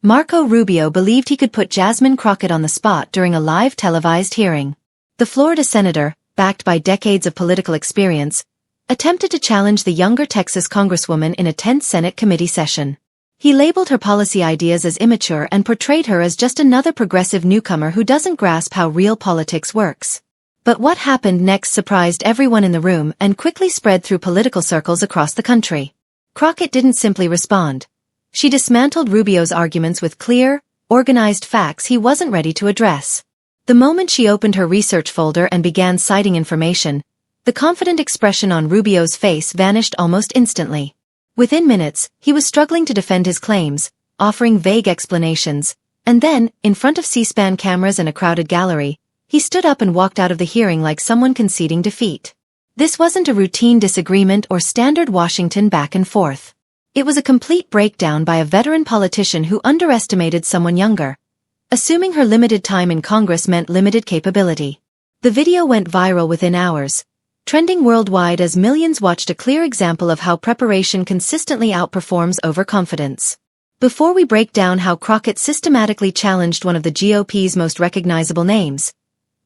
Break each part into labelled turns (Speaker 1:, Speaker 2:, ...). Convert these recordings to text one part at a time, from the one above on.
Speaker 1: Marco Rubio believed he could put Jasmine Crockett on the spot during a live televised hearing. The Florida senator, backed by decades of political experience, attempted to challenge the younger Texas congresswoman in a tense Senate committee session. He labeled her policy ideas as immature and portrayed her as just another progressive newcomer who doesn't grasp how real politics works. But what happened next surprised everyone in the room and quickly spread through political circles across the country. Crockett didn't simply respond. She dismantled Rubio's arguments with clear, organized facts he wasn't ready to address. The moment she opened her research folder and began citing information, the confident expression on Rubio's face vanished almost instantly. Within minutes, he was struggling to defend his claims, offering vague explanations, and then, in front of C-SPAN cameras and a crowded gallery, he stood up and walked out of the hearing like someone conceding defeat. This wasn't a routine disagreement or standard Washington back and forth. It was a complete breakdown by a veteran politician who underestimated someone younger, assuming her limited time in Congress meant limited capability. The video went viral within hours, trending worldwide as millions watched a clear example of how preparation consistently outperforms overconfidence. Before we break down how Crockett systematically challenged one of the GOP's most recognizable names,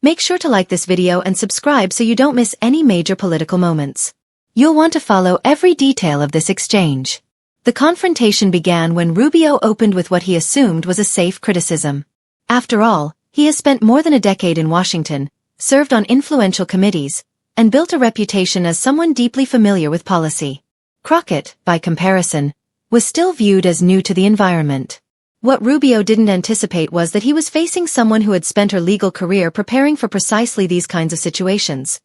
Speaker 1: make sure to like this video and subscribe so you don't miss any major political moments. You'll want to follow every detail of this exchange. The confrontation began when Rubio opened with what he assumed was a safe criticism. After all, he has spent more than a decade in Washington, served on influential committees, and built a reputation as someone deeply familiar with policy. Crockett, by comparison, was still viewed as new to the environment. What Rubio didn't anticipate was that he was facing someone who had spent her legal career preparing for precisely these kinds of situations.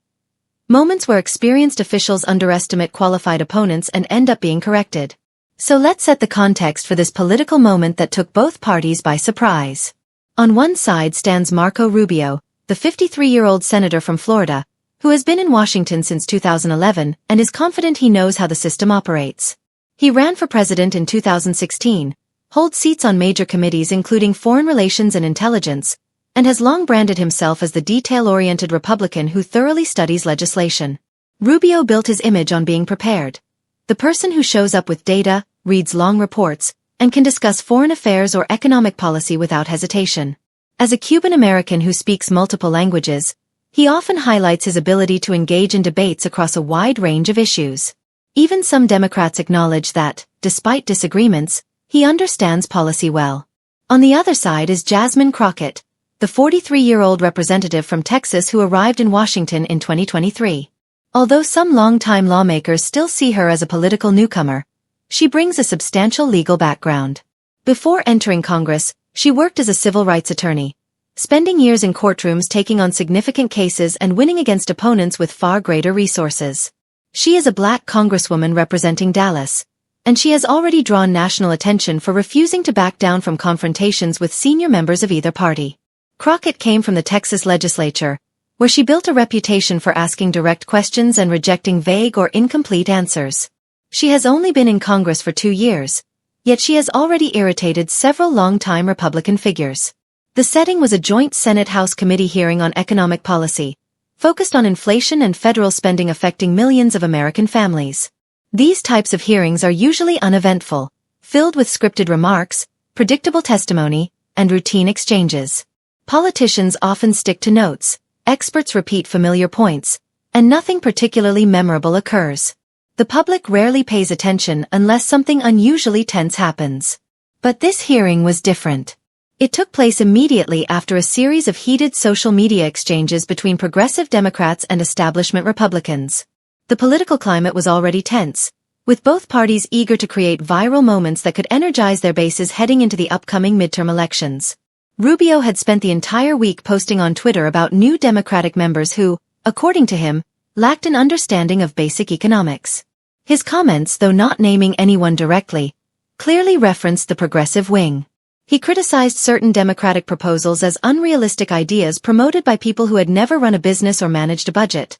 Speaker 1: Moments where experienced officials underestimate qualified opponents and end up being corrected. So let's set the context for this political moment that took both parties by surprise. On one side stands Marco Rubio, the 53-year-old senator from Florida, who has been in Washington since 2011 and is confident he knows how the system operates. He ran for president in 2016, holds seats on major committees including Foreign Relations and Intelligence, and has long branded himself as the detail-oriented Republican who thoroughly studies legislation. Rubio built his image on being prepared. The person who shows up with data, reads long reports, and can discuss foreign affairs or economic policy without hesitation. As a Cuban-American who speaks multiple languages, he often highlights his ability to engage in debates across a wide range of issues. Even some Democrats acknowledge that, despite disagreements, he understands policy well. On the other side is Jasmine Crockett, the 43-year-old representative from Texas who arrived in Washington in 2023. Although some longtime lawmakers still see her as a political newcomer, she brings a substantial legal background. Before entering Congress, she worked as a civil rights attorney, spending years in courtrooms taking on significant cases and winning against opponents with far greater resources. She is a Black congresswoman representing Dallas, and she has already drawn national attention for refusing to back down from confrontations with senior members of either party. Crockett came from the Texas legislature, where she built a reputation for asking direct questions and rejecting vague or incomplete answers. She has only been in Congress for 2 years, yet she has already irritated several longtime Republican figures. The setting was a joint Senate-House committee hearing on economic policy, focused on inflation and federal spending affecting millions of American families. These types of hearings are usually uneventful, filled with scripted remarks, predictable testimony, and routine exchanges. Politicians often stick to notes, experts repeat familiar points, and nothing particularly memorable occurs. The public rarely pays attention unless something unusually tense happens. But this hearing was different. It took place immediately after a series of heated social media exchanges between progressive Democrats and establishment Republicans. The political climate was already tense, with both parties eager to create viral moments that could energize their bases heading into the upcoming midterm elections. Rubio had spent the entire week posting on Twitter about new Democratic members who, according to him, lacked an understanding of basic economics. His comments, though not naming anyone directly, clearly referenced the progressive wing. He criticized certain Democratic proposals as unrealistic ideas promoted by people who had never run a business or managed a budget.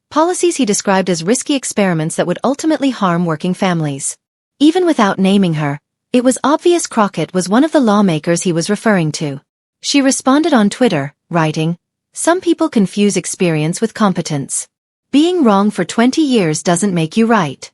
Speaker 1: Policies he described as risky experiments that would ultimately harm working families. Even without naming her, it was obvious Crockett was one of the lawmakers he was referring to. She responded on Twitter, writing, "Some people confuse experience with competence. Being wrong for 20 years doesn't make you right."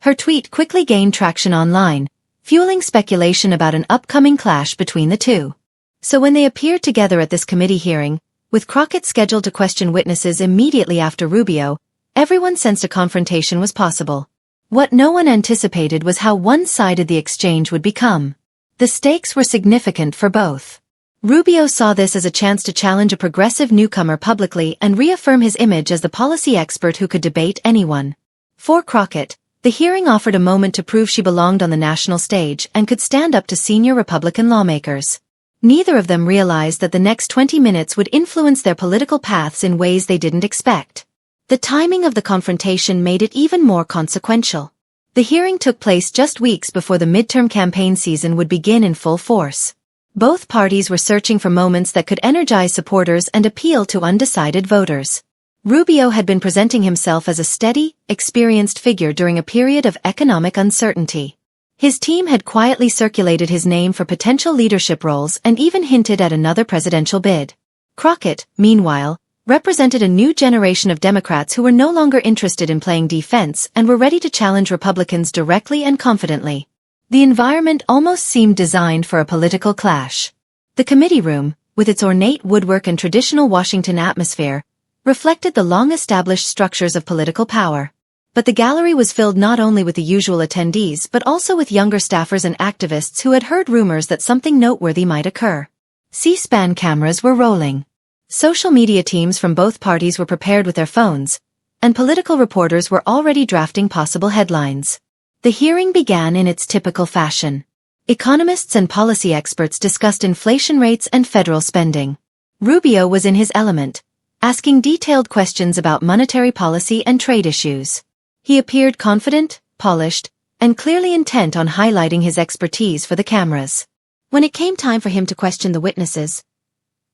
Speaker 1: Her tweet quickly gained traction online, fueling speculation about an upcoming clash between the two. So when they appeared together at this committee hearing, with Crockett scheduled to question witnesses immediately after Rubio, everyone sensed a confrontation was possible. What no one anticipated was how one-sided the exchange would become. The stakes were significant for both. Rubio saw this as a chance to challenge a progressive newcomer publicly and reaffirm his image as the policy expert who could debate anyone. For Crockett, the hearing offered a moment to prove she belonged on the national stage and could stand up to senior Republican lawmakers. Neither of them realized that the next 20 minutes would influence their political paths in ways they didn't expect. The timing of the confrontation made it even more consequential. The hearing took place just weeks before the midterm campaign season would begin in full force. Both parties were searching for moments that could energize supporters and appeal to undecided voters. Rubio had been presenting himself as a steady, experienced figure during a period of economic uncertainty. His team had quietly circulated his name for potential leadership roles and even hinted at another presidential bid. Crockett, meanwhile, represented a new generation of Democrats who were no longer interested in playing defense and were ready to challenge Republicans directly and confidently. The environment almost seemed designed for a political clash. The committee room, with its ornate woodwork and traditional Washington atmosphere, reflected the long-established structures of political power. But the gallery was filled not only with the usual attendees but also with younger staffers and activists who had heard rumors that something noteworthy might occur. C-SPAN cameras were rolling. Social media teams from both parties were prepared with their phones, and political reporters were already drafting possible headlines. The hearing began in its typical fashion. Economists and policy experts discussed inflation rates and federal spending. Rubio was in his element, asking detailed questions about monetary policy and trade issues. He appeared confident, polished, and clearly intent on highlighting his expertise for the cameras. When it came time for him to question the witnesses,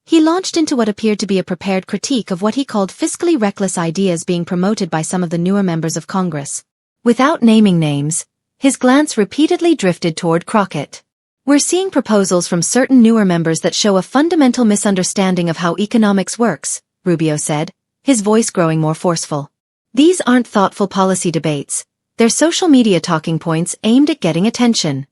Speaker 1: he launched into what appeared to be a prepared critique of what he called fiscally reckless ideas being promoted by some of the newer members of Congress. Without naming names, his glance repeatedly drifted toward Crockett. "We're seeing proposals from certain newer members that show a fundamental misunderstanding of how economics works," Rubio said, his voice growing more forceful. "These aren't thoughtful policy debates. They're social media talking points aimed at getting attention."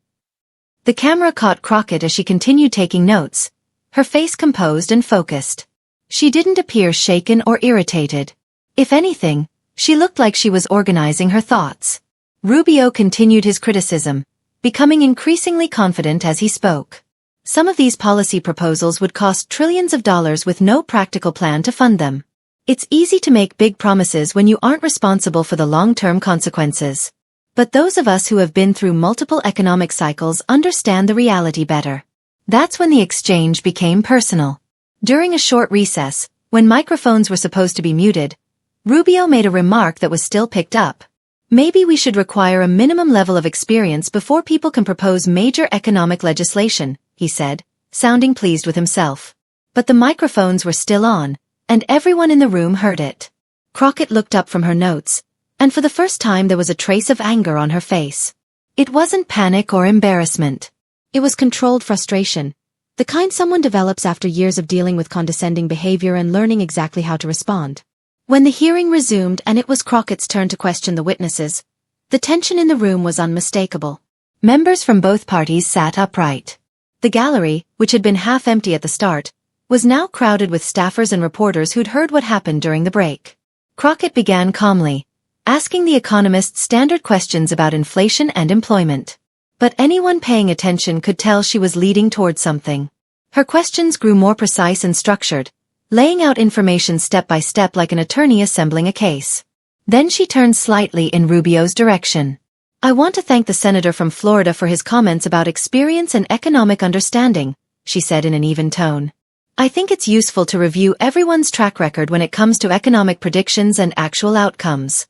Speaker 1: The camera caught Crockett as she continued taking notes, her face composed and focused. She didn't appear shaken or irritated. If anything, she looked like she was organizing her thoughts. Rubio continued his criticism, becoming increasingly confident as he spoke. Some of these policy proposals would cost trillions of dollars with no practical plan to fund them. It's easy to make big promises when you aren't responsible for the long-term consequences. But those of us who have been through multiple economic cycles understand the reality better. That's when the exchange became personal. During a short recess, when microphones were supposed to be muted, Rubio made a remark that was still picked up. "Maybe we should require a minimum level of experience before people can propose major economic legislation," he said, sounding pleased with himself. But the microphones were still on, and everyone in the room heard it. Crockett looked up from her notes, and for the first time there was a trace of anger on her face. It wasn't panic or embarrassment. It was controlled frustration, the kind someone develops after years of dealing with condescending behavior and learning exactly how to respond. When the hearing resumed and it was Crockett's turn to question the witnesses, the tension in the room was unmistakable. Members from both parties sat upright. The gallery, which had been half empty at the start, was now crowded with staffers and reporters who'd heard what happened during the break. Crockett began calmly, asking the economists standard questions about inflation and employment. But anyone paying attention could tell she was leading toward something. Her questions grew more precise and structured, laying out information step by step like an attorney assembling a case. Then she turned slightly in Rubio's direction. "I want to thank the senator from Florida for his comments about experience and economic understanding," she said in an even tone. "I think it's useful to review everyone's track record when it comes to economic predictions and actual outcomes."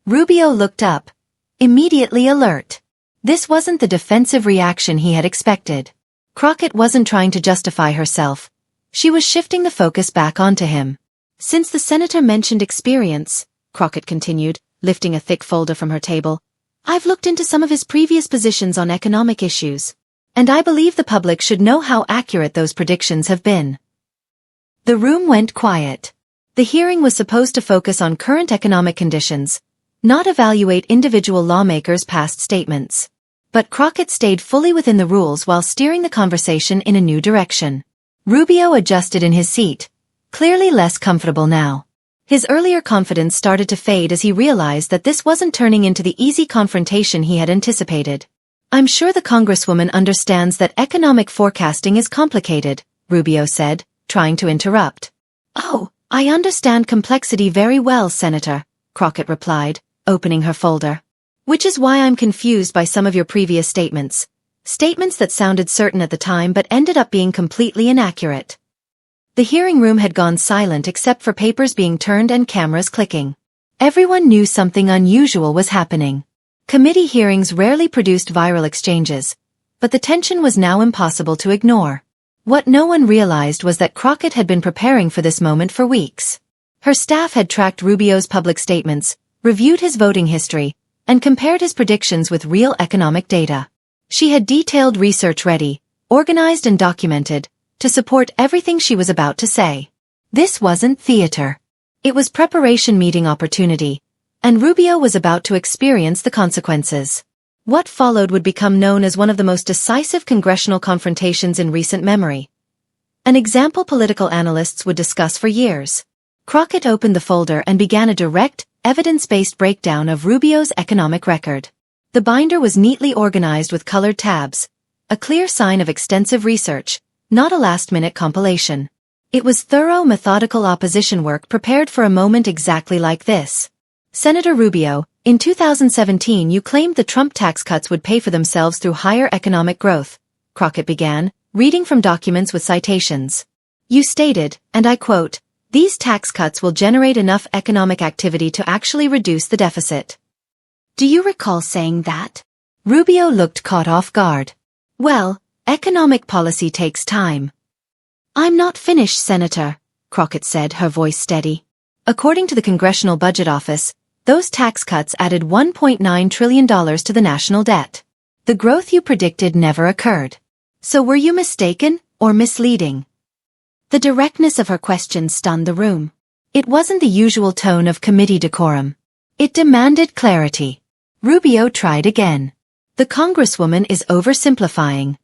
Speaker 1: Rubio looked up, immediately alert. This wasn't the defensive reaction he had expected. Crockett wasn't trying to justify herself. She was shifting the focus back onto him. "Since the senator mentioned experience," Crockett continued, lifting a thick folder from her table, "I've looked into some of his previous positions on economic issues, and I believe the public should know how accurate those predictions have been." The room went quiet. The hearing was supposed to focus on current economic conditions, not evaluate individual lawmakers' past statements. But Crockett stayed fully within the rules while steering the conversation in a new direction. Rubio adjusted in his seat, clearly less comfortable now. His earlier confidence started to fade as he realized that this wasn't turning into the easy confrontation he had anticipated. "I'm sure the Congresswoman understands that economic forecasting is complicated," Rubio said, trying to interrupt. "Oh, I understand complexity very well, Senator," Crockett replied, opening her folder. "Which is why I'm confused by some of your previous statements. Statements that sounded certain at the time but ended up being completely inaccurate." The hearing room had gone silent except for papers being turned and cameras clicking. Everyone knew something unusual was happening. Committee hearings rarely produced viral exchanges, but the tension was now impossible to ignore. What no one realized was that Crockett had been preparing for this moment for weeks. Her staff had tracked Rubio's public statements, reviewed his voting history, and compared his predictions with real economic data. She had detailed research ready, organized and documented, to support everything she was about to say. This wasn't theater. It was preparation meeting opportunity, and Rubio was about to experience the consequences. What followed would become known as one of the most decisive congressional confrontations in recent memory. An example political analysts would discuss for years. Crockett opened the folder and began a direct, evidence-based breakdown of Rubio's economic record. The binder was neatly organized with colored tabs, a clear sign of extensive research, not a last-minute compilation. It was thorough, methodical opposition work prepared for a moment exactly like this. "Senator Rubio, in 2017 you claimed the Trump tax cuts would pay for themselves through higher economic growth," Crockett began, reading from documents with citations. "You stated, and I quote, 'These tax cuts will generate enough economic activity to actually reduce the deficit.' Do you recall saying that?" Rubio looked caught off guard. "Well, economic policy takes time." "I'm not finished, Senator," Crockett said, her voice steady. According to the Congressional Budget Office, those tax cuts added $1.9 trillion to the national debt. The growth you predicted never occurred. So were you mistaken, or misleading? The directness of her question stunned the room. It wasn't the usual tone of committee decorum. It demanded clarity. Rubio tried again. "The Congresswoman is oversimplifying."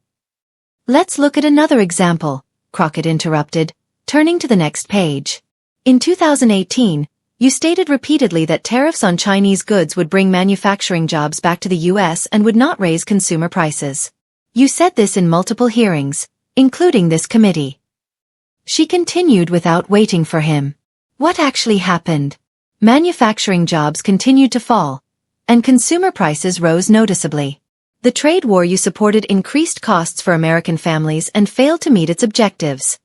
Speaker 1: "Let's look at another example," Crockett interrupted, turning to the next page. "In 2018, you stated repeatedly that tariffs on Chinese goods would bring manufacturing jobs back to the U.S. and would not raise consumer prices. You said this in multiple hearings, including this committee." She continued without waiting for him. What actually happened? Manufacturing jobs continued to fall, and consumer prices rose noticeably. The trade war you supported increased costs for American families and failed to meet its objectives.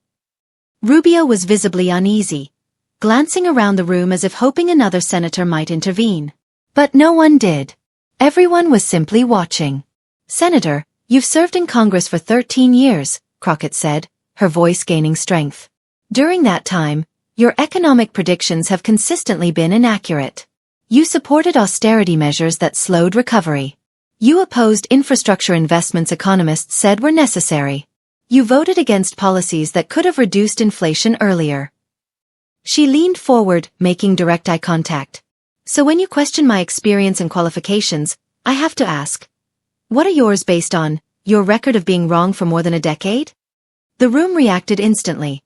Speaker 1: Rubio was visibly uneasy, glancing around the room as if hoping another senator might intervene. But no one did. Everyone was simply watching. "Senator, you've served in Congress for 13 years, Crockett said, her voice gaining strength. "During that time, your economic predictions have consistently been inaccurate. You supported austerity measures that slowed recovery. You opposed infrastructure investments economists said were necessary. You voted against policies that could have reduced inflation earlier." She leaned forward, making direct eye contact. "So when you question my experience and qualifications, I have to ask, what are yours based on, your record of being wrong for more than a decade?" The room reacted instantly.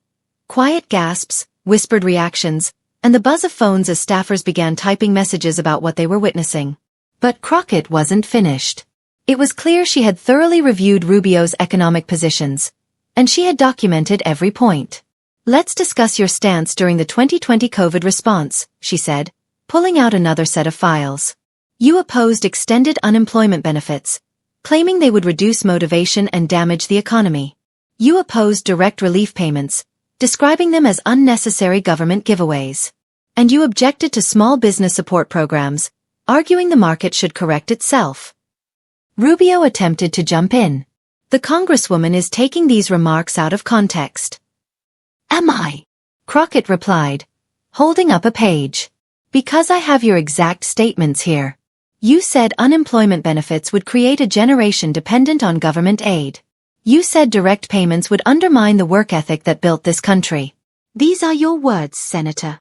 Speaker 1: Quiet gasps, whispered reactions, and the buzz of phones as staffers began typing messages about what they were witnessing. But Crockett wasn't finished. It was clear she had thoroughly reviewed Rubio's economic positions, and she had documented every point. "Let's discuss your stance during the 2020 COVID response," she said, pulling out another set of files. "You opposed extended unemployment benefits, claiming they would reduce motivation and damage the economy. You opposed direct relief payments, describing them as unnecessary government giveaways. And you objected to small business support programs, arguing the market should correct itself." Rubio attempted to jump in. "The Congresswoman is taking these remarks out of context." "Am I?" Crockett replied, holding up a page. "Because I have your exact statements here. You said unemployment benefits would create a generation dependent on government aid. You said direct payments would undermine the work ethic that built this country. These are your words, Senator."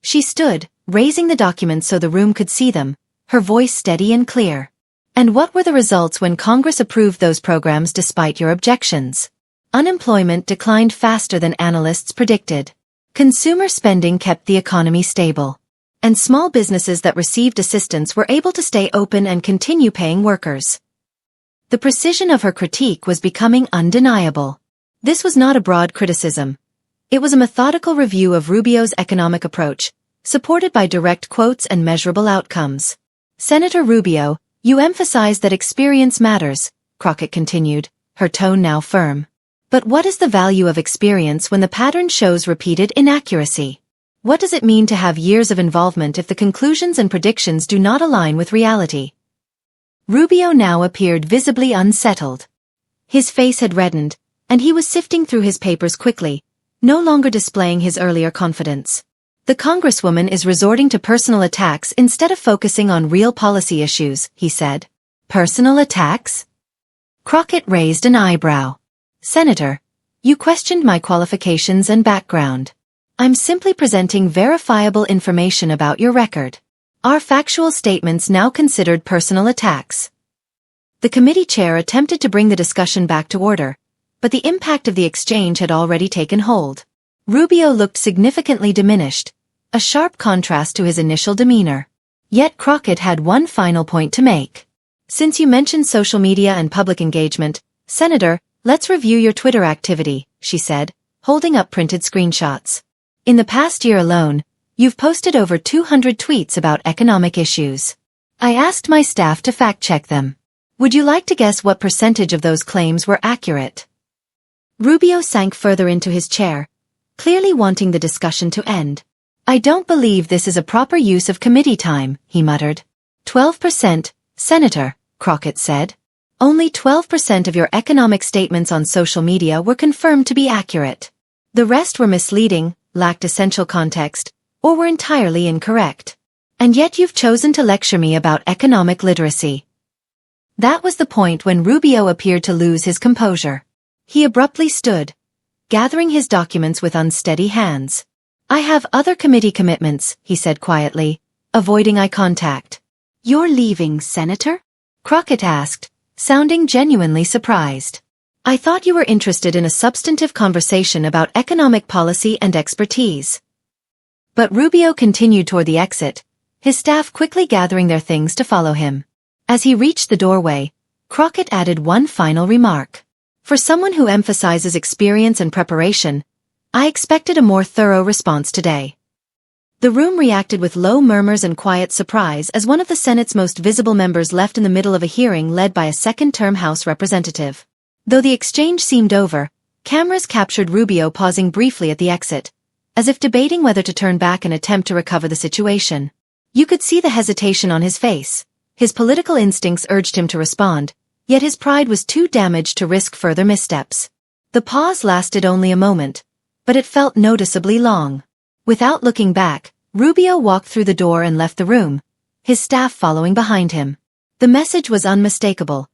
Speaker 1: She stood, raising the documents so the room could see them, her voice steady and clear. And what were the results when Congress approved those programs despite your objections? Unemployment declined faster than analysts predicted. Consumer spending kept the economy stable. And small businesses that received assistance were able to stay open and continue paying workers. The precision of her critique was becoming undeniable. This was not a broad criticism. It was a methodical review of Rubio's economic approach, supported by direct quotes and measurable outcomes. Senator Rubio, you emphasize that experience matters, Crockett continued, her tone now firm. But what is the value of experience when the pattern shows repeated inaccuracy? What does it mean to have years of involvement if the conclusions and predictions do not align with reality? Rubio now appeared visibly unsettled. His face had reddened, and he was sifting through his papers quickly, no longer displaying his earlier confidence. The Congresswoman is resorting to personal attacks instead of focusing on real policy issues, he said. Personal attacks? Crockett raised an eyebrow. Senator, you questioned my qualifications and background. I'm simply presenting verifiable information about your record. Are factual statements now considered personal attacks? The committee chair attempted to bring the discussion back to order, but the impact of the exchange had already taken hold. Rubio looked significantly diminished, a sharp contrast to his initial demeanor. Yet Crockett had one final point to make. Since you mentioned social media and public engagement, Senator, let's review your Twitter activity, she said, holding up printed screenshots. In the past year alone, you've posted over 200 tweets about economic issues. I asked my staff to fact-check them. Would you like to guess what percentage of those claims were accurate? Rubio sank further into his chair, clearly wanting the discussion to end. I don't believe this is a proper use of committee time, he muttered. 12%, Senator, Crockett said. Only 12% of your economic statements on social media were confirmed to be accurate. The rest were misleading, lacked essential context, or were entirely incorrect. And yet you've chosen to lecture me about economic literacy. That was the point when Rubio appeared to lose his composure. He abruptly stood, gathering his documents with unsteady hands. I have other committee commitments, he said quietly, avoiding eye contact. You're leaving, Senator? Crockett asked, sounding genuinely surprised. I thought you were interested in a substantive conversation about economic policy and expertise. But Rubio continued toward the exit, his staff quickly gathering their things to follow him. As he reached the doorway, Crockett added one final remark. For someone who emphasizes experience and preparation, I expected a more thorough response today. The room reacted with low murmurs and quiet surprise as one of the Senate's most visible members left in the middle of a hearing led by a second-term House representative. Though the exchange seemed over, cameras captured Rubio pausing briefly at the exit, as if debating whether to turn back and attempt to recover the situation. You could see the hesitation on his face. His political instincts urged him to respond, yet his pride was too damaged to risk further missteps. The pause lasted only a moment, but it felt noticeably long. Without looking back, Rubio walked through the door and left the room, his staff following behind him. The message was unmistakable.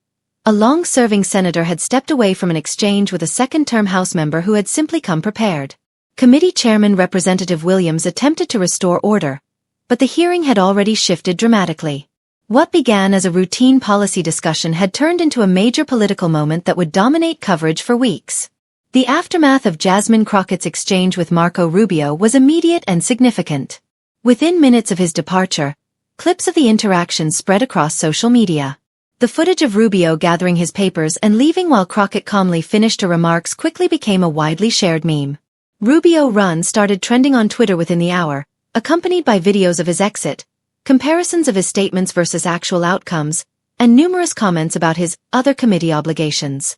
Speaker 1: A long-serving senator had stepped away from an exchange with a second-term House member who had simply come prepared. Committee Chairman Representative Williams attempted to restore order, but the hearing had already shifted dramatically. What began as a routine policy discussion had turned into a major political moment that would dominate coverage for weeks. The aftermath of Jasmine Crockett's exchange with Marco Rubio was immediate and significant. Within minutes of his departure, clips of the interaction spread across social media. The footage of Rubio gathering his papers and leaving while Crockett calmly finished her remarks quickly became a widely shared meme. Rubio Run started trending on Twitter within the hour, accompanied by videos of his exit, comparisons of his statements versus actual outcomes, and numerous comments about his other committee obligations.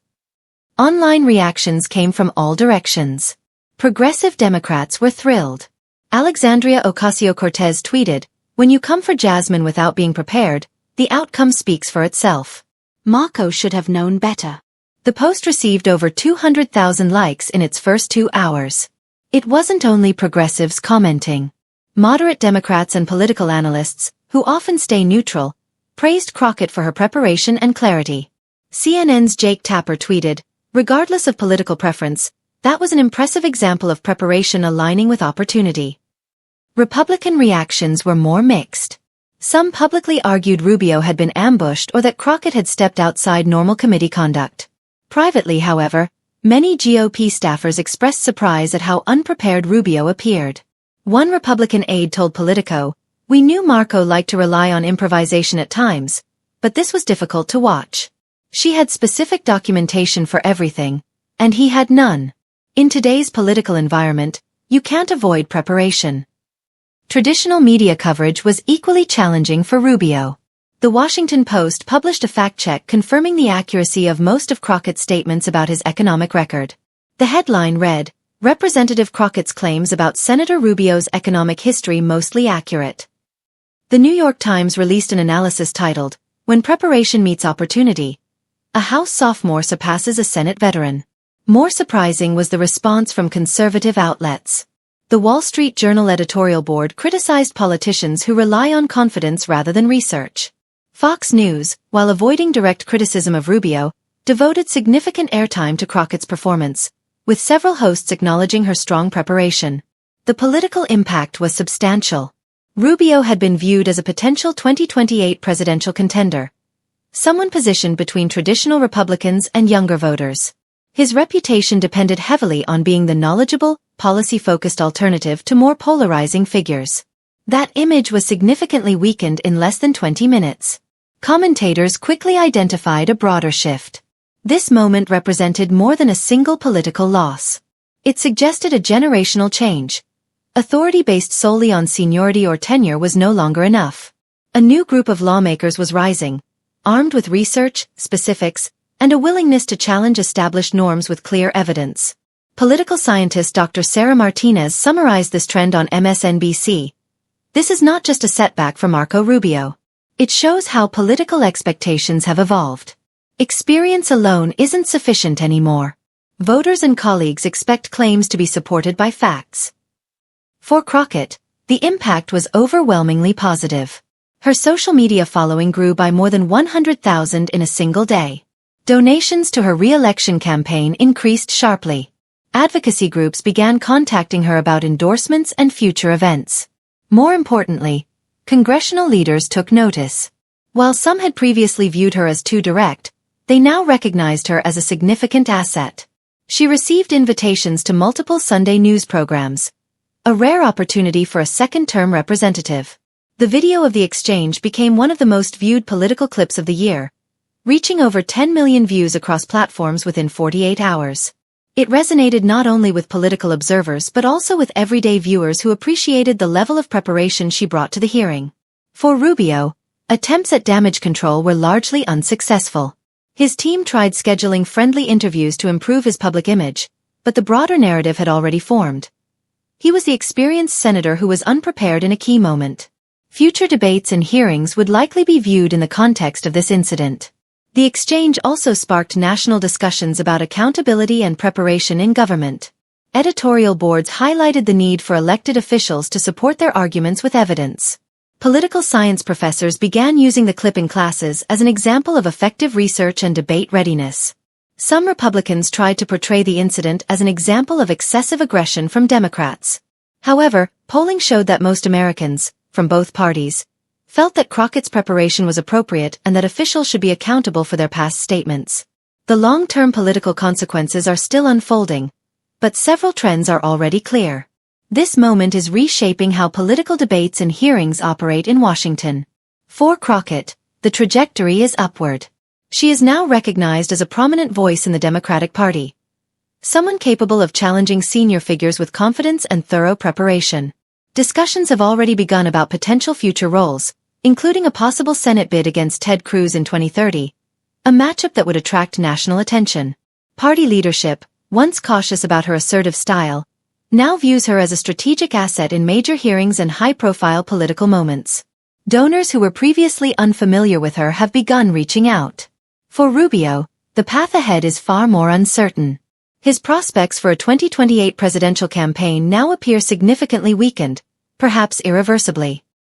Speaker 1: Online reactions came from all directions. Progressive Democrats were thrilled. Alexandria Ocasio-Cortez tweeted, "When you come for Jasmine without being prepared, the outcome speaks for itself. Marco should have known better." The post received over 200,000 likes in its first 2 hours. It wasn't only progressives commenting. Moderate Democrats and political analysts, who often stay neutral, praised Crockett for her preparation and clarity. CNN's Jake Tapper tweeted, "Regardless of political preference, that was an impressive example of preparation aligning with opportunity." Republican reactions were more mixed. Some publicly argued Rubio had been ambushed or that Crockett had stepped outside normal committee conduct. Privately, however, many GOP staffers expressed surprise at how unprepared Rubio appeared. One Republican aide told Politico, "We knew Marco liked to rely on improvisation at times, but this was difficult to watch. She had specific documentation for everything, and he had none. In today's political environment, you can't avoid preparation." Traditional media coverage was equally challenging for Rubio. The Washington Post published a fact-check confirming the accuracy of most of Crockett's statements about his economic record. The headline read, "Representative Crockett's claims about Senator Rubio's economic history mostly accurate." The New York Times released an analysis titled, "When Preparation Meets Opportunity, a House Sophomore Surpasses a Senate Veteran." More surprising was the response from conservative outlets. The Wall Street Journal editorial board criticized politicians who rely on confidence rather than research. Fox News, while avoiding direct criticism of Rubio, devoted significant airtime to Crockett's performance, with several hosts acknowledging her strong preparation. The political impact was substantial. Rubio had been viewed as a potential 2028 presidential contender, someone positioned between traditional Republicans and younger voters. His reputation depended heavily on being the knowledgeable, policy-focused alternative to more polarizing figures. That image was significantly weakened in less than 20 minutes. Commentators quickly identified a broader shift. This moment represented more than a single political loss. It suggested a generational change. Authority based solely on seniority or tenure was no longer enough. A new group of lawmakers was rising, armed with research, specifics, and a willingness to challenge established norms with clear evidence. Political scientist Dr. Sarah Martinez summarized this trend on MSNBC. "This is not just a setback for Marco Rubio. It shows how political expectations have evolved. Experience alone isn't sufficient anymore. Voters and colleagues expect claims to be supported by facts." For Crockett, the impact was overwhelmingly positive. Her social media following grew by more than 100,000 in a single day. Donations to her re-election campaign increased sharply. Advocacy groups began contacting her about endorsements and future events. More importantly, congressional leaders took notice. While some had previously viewed her as too direct, they now recognized her as a significant asset. She received invitations to multiple Sunday news programs, a rare opportunity for a second-term representative. The video of the exchange became one of the most viewed political clips of the year, reaching over 10 million views across platforms within 48 hours. It resonated not only with political observers but also with everyday viewers who appreciated the level of preparation she brought to the hearing. For Rubio, attempts at damage control were largely unsuccessful. His team tried scheduling friendly interviews to improve his public image, but the broader narrative had already formed. He was the experienced senator who was unprepared in a key moment. Future debates and hearings would likely be viewed in the context of this incident. The exchange also sparked national discussions about accountability and preparation in government. Editorial boards highlighted the need for elected officials to support their arguments with evidence. Political science professors began using the clip in classes as an example of effective research and debate readiness. Some Republicans tried to portray the incident as an example of excessive aggression from Democrats. However, polling showed that most Americans, from both parties, felt that Crockett's preparation was appropriate and that officials should be accountable for their past statements. The long-term political consequences are still unfolding, but several trends are already clear. This moment is reshaping how political debates and hearings operate in Washington. For Crockett, the trajectory is upward. She is now recognized as a prominent voice in the Democratic Party, someone capable of challenging senior figures with confidence and thorough preparation. Discussions have already begun about potential future roles, including a possible Senate bid against Ted Cruz in 2030, a matchup that would attract national attention. Party leadership, once cautious about her assertive style, now views her as a strategic asset in major hearings and high-profile political moments. Donors who were previously unfamiliar with her have begun reaching out. For Rubio, the path ahead is far more uncertain. His prospects for a 2028 presidential campaign now appear significantly weakened, perhaps irreversibly.